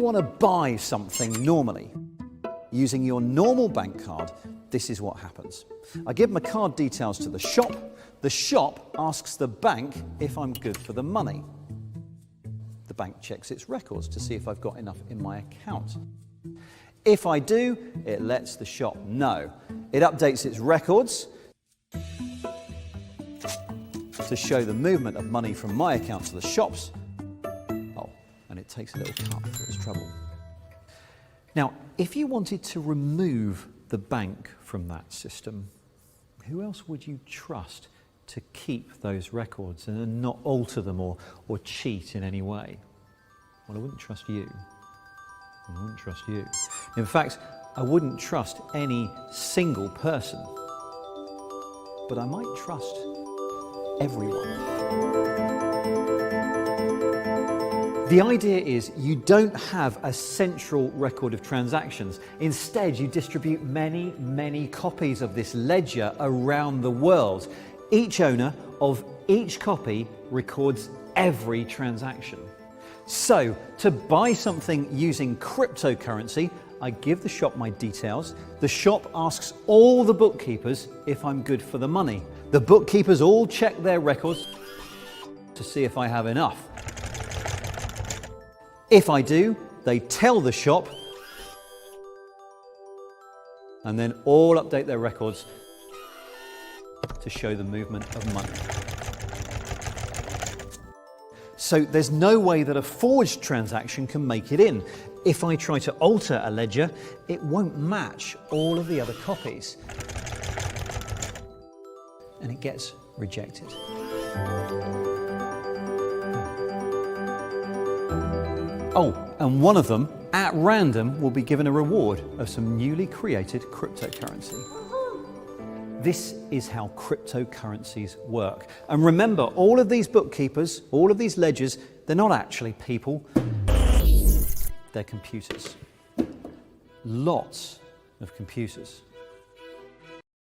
you want to buy something normally, using your normal bank card, this is what happens. I give my card details to the shop asks the bank if I'm good for the money. The bank checks its records to see if I've got enough in my account. If I do, it lets the shop know. It updates its records to show the movement of money from my account to the shop's. Oh, and it takes a little cut for its trouble. Now, if you wanted to remove the bank from that system, who else would you trust to keep those records and not alter them or cheat in any way? Well, I wouldn't trust you. I wouldn't trust you. In fact, I wouldn't trust any single person, but I might trust everyone. The idea is you don't have a central record of transactions. Instead, you distribute many, many copies of this ledger around the world. Each owner of each copy records every transaction. So, to buy something using cryptocurrency, I give the shop my details. The shop asks all the bookkeepers if I'm good for the money. The bookkeepers all check their records to see if I have enough. If I do, they tell the shop, and then all update their records to show the movement of money. So there's no way that a forged transaction can make it in. If I try to alter a ledger, it won't match all of the other copies, and it gets rejected. Oh, and one of them, at random, will be given a reward of some newly created cryptocurrency. This is how cryptocurrencies work. And remember, all of these bookkeepers, all of these ledgers, they're not actually people, they're computers. Lots of computers.